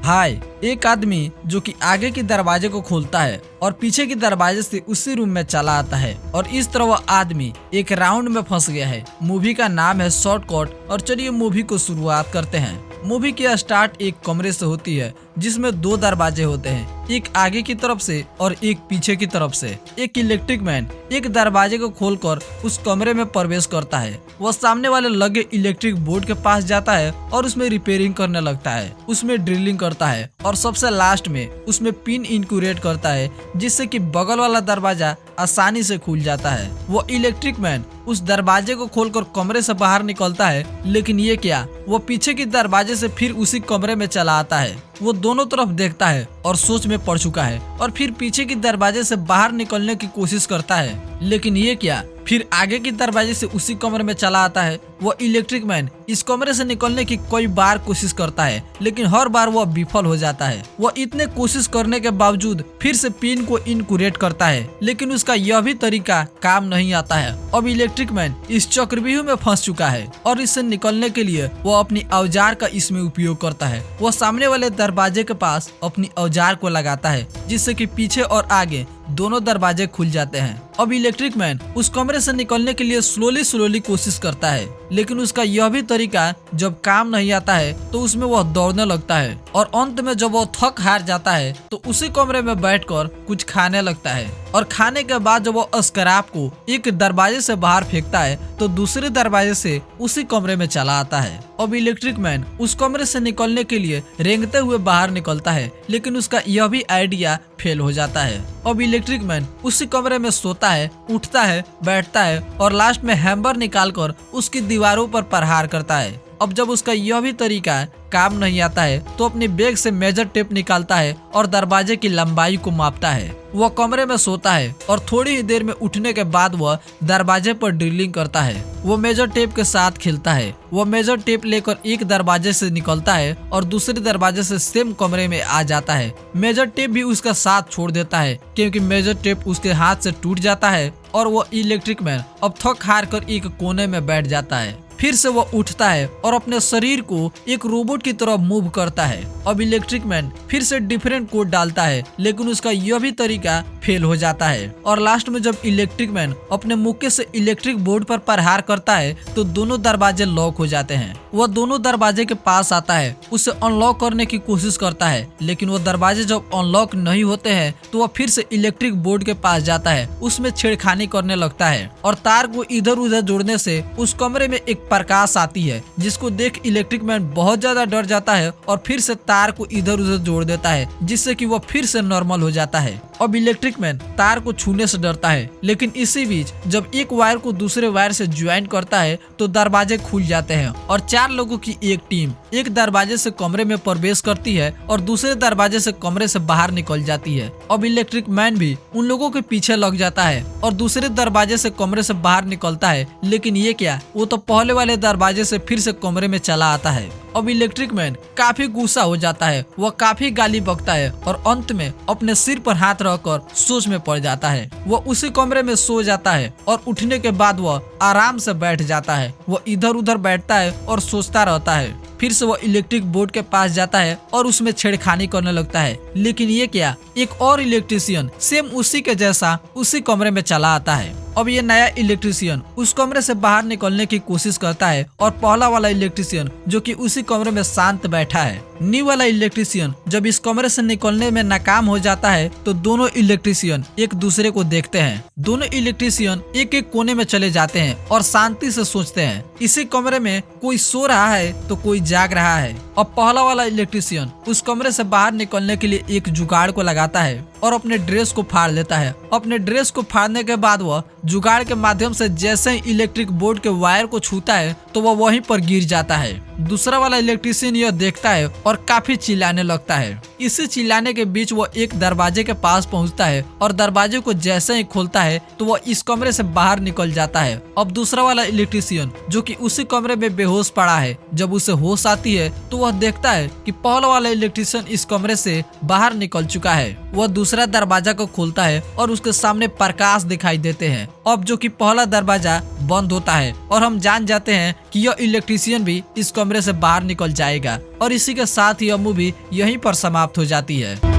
हाय। एक आदमी जो कि आगे के दरवाजे को खोलता है और पीछे के दरवाजे से उसी रूम में चला आता है और इस तरह वह आदमी एक राउंड में फंस गया है। मूवी का नाम है शॉर्टकट और चलिए मूवी को शुरुआत करते हैं। मूवी की स्टार्ट एक कमरे से होती है जिसमें दो दरवाजे होते हैं, एक आगे की तरफ से और एक पीछे की तरफ से। एक इलेक्ट्रिक मैन एक दरवाजे को खोलकर उस कमरे में प्रवेश करता है। वह सामने वाले लगे इलेक्ट्रिक बोर्ड के पास जाता है और उसमें रिपेयरिंग करने लगता है, उसमें ड्रिलिंग करता है और सबसे लास्ट में उसमें पिन इनक्यूरेट करता है जिससे कि बगल वाला दरवाजा आसानी से खुल जाता है। वो इलेक्ट्रिक मैन उस दरवाजे को खोलकर कमरे से बाहर निकलता है, लेकिन ये क्या, वो पीछे के दरवाजे से फिर उसी कमरे में चला आता है। वो दोनों तरफ देखता है और सोच में पड़ चुका है और फिर पीछे के दरवाजे से बाहर निकलने की कोशिश करता है, लेकिन ये क्या, फिर आगे के दरवाजे से उसी कमरे में चला आता है। वो इलेक्ट्रिक मैन इस कमरे से निकलने की कई बार कोशिश करता है, लेकिन हर बार वह विफल हो जाता है। वह इतने कोशिश करने के बावजूद फिर से पिन को इनक्यूरेट करता है, लेकिन उसका यह भी तरीका काम नहीं आता है। अब इलेक्ट्रिक मैन इस चक्रव्यूह में फंस चुका है और इससे निकलने के लिए वह अपनी औजार का इसमें उपयोग करता है। वह सामने वाले दरवाजे के पास अपनी औजार को लगाता है जिससे कि पीछे और आगे दोनों दरवाजे खुल जाते हैं। अब इलेक्ट्रिक मैन उस कमरे से निकलने के लिए स्लोली कोशिश करता है, लेकिन उसका यह भी तरीका जब काम नहीं आता है तो उसमें वह दौड़ने लगता है और अंत में जब वह थक हार जाता है तो उसी कमरे में बैठकर कुछ खाने लगता है और खाने के बाद जब वह स्क्रैप को एक दरवाजे से बाहर फेंकता है तो दूसरे दरवाजे से उसी कमरे में चला आता है। अब इलेक्ट्रिक मैन उस कमरे से निकलने के लिए रेंगते हुए बाहर निकलता है, लेकिन उसका यह भी आइडिया फेल हो जाता है। अब इलेक्ट्रिक मैन उसी कमरे में सोता है, उठता है, बैठता है और लास्ट में हैमर निकालकर उसकी दीवारों पर प्रहार करता है। अब जब उसका यह भी तरीका काम नहीं आता है तो अपने बैग से मेजर टेप निकालता है और दरवाजे की लंबाई को मापता है। वह कमरे में सोता है और थोड़ी ही देर में उठने के बाद वह दरवाजे पर ड्रिलिंग करता है। वो मेजर टेप के साथ खेलता है। वह मेजर टेप लेकर एक दरवाजे से निकलता है और दूसरे दरवाजे से सेम कमरे में आ जाता है। मेजर टेप भी उसका साथ छोड़ देता है क्योंकि मेजर टेप उसके हाथ से टूट जाता है और वो इलेक्ट्रिक मैन अब थक हार कर एक कोने में बैठ जाता है। फिर से वो उठता है और अपने शरीर को एक रोबोट की तरह मूव करता है। अब इलेक्ट्रिक मैन फिर से डिफरेंट कोड डालता है, लेकिन उसका यह भी तरीका फेल हो जाता है और लास्ट में जब इलेक्ट्रिक मैन अपने मुक्के से इलेक्ट्रिक बोर्ड पर प्रहार करता है तो दोनों दरवाजे लॉक हो जाते हैं। वह दोनों दरवाजे के पास आता है, उसे अनलॉक करने की कोशिश करता है, लेकिन वो दरवाजे जब अनलॉक नहीं होते हैं तो वह फिर से इलेक्ट्रिक बोर्ड के पास जाता है, उसमें छेड़खानी करने लगता है और तार को इधर उधर जोड़ने से उस कमरे में एक प्रकाश आती है जिसको देख इलेक्ट्रिक मैन बहुत ज्यादा डर जाता है और फिर से तार को इधर उधर जोड़ देता है जिससे कि वह फिर से नॉर्मल हो जाता है। अब इलेक्ट्रिक मैन तार को छूने से डरता है, लेकिन इसी बीच जब एक वायर को दूसरे वायर से ज्वाइन करता है तो दरवाजे खुल जाते हैं और 4 लोगों की एक टीम एक दरवाजे से कमरे में प्रवेश करती है और दूसरे दरवाजे से कमरे से बाहर निकल जाती है। अब इलेक्ट्रिक मैन भी उन लोगों के पीछे लग जाता है और दूसरे दरवाजे से कमरे से बाहर निकलता है, लेकिन ये क्या, वो तो पहले वाले दरवाजे से फिर से कमरे में चला आता है। अब इलेक्ट्रिक मैन काफी गुस्सा हो जाता है, वह काफी गाली बकता है और अंत में अपने सिर पर हाथ रखकर सोच में पड़ जाता है। वह उसी कमरे में सो जाता है और उठने के बाद वह आराम से बैठ जाता है। वह इधर उधर बैठता है और सोचता रहता है। फिर से वह इलेक्ट्रिक बोर्ड के पास जाता है और उसमें छेड़खानी करने लगता है, लेकिन ये क्या, एक और इलेक्ट्रिशियन सेम उसी के जैसा उसी कमरे में चला आता है। अब ये नया इलेक्ट्रिशियन उस कमरे से बाहर निकलने की कोशिश करता है और पहला वाला इलेक्ट्रिशियन जो कि उसी कमरे में शांत बैठा है। न्यू वाला इलेक्ट्रिशियन जब इस कमरे से निकलने में नाकाम हो जाता है तो दोनों इलेक्ट्रिशियन एक दूसरे को देखते हैं। दोनों इलेक्ट्रिशियन एक एक कोने में चले जाते हैं और शांति से सोचते हैं। इसी कमरे में कोई सो रहा है तो कोई जाग रहा है। अब पहला वाला इलेक्ट्रिशियन उस कमरे से बाहर निकलने के लिए एक जुगाड़ को लगाता है और अपने ड्रेस को फाड़ लेता है। अपने ड्रेस को फाड़ने के बाद वह जुगाड़ के माध्यम से जैसे ही इलेक्ट्रिक बोर्ड के वायर को छूता है तो वह वहीं पर गिर जाता है। दूसरा वाला इलेक्ट्रिशियन यह देखता है और काफी चिल्लाने लगता है। इसी चिल्लाने के बीच वो एक दरवाजे के पास पहुंचता है और दरवाजे को जैसे ही खोलता है तो वह इस कमरे से बाहर निकल जाता है। अब दूसरा वाला इलेक्ट्रिशियन जो कि उसी कमरे में बेहोश पड़ा है, जब उसे होश आती है तो वह देखता है कि पहला वाला इलेक्ट्रिशियन इस कमरे से बाहर निकल चुका है। वह दूसरा दरवाजा को खोलता है और उसके सामने प्रकाश दिखाई देते हैं। अब जो कि पहला दरवाजा बंद होता है और हम जान जाते हैं कि यह इलेक्ट्रीशियन भी इस कमरे से बाहर निकल जाएगा और इसी के साथ यह मूवी यहीं पर समाप्त हो जाती है।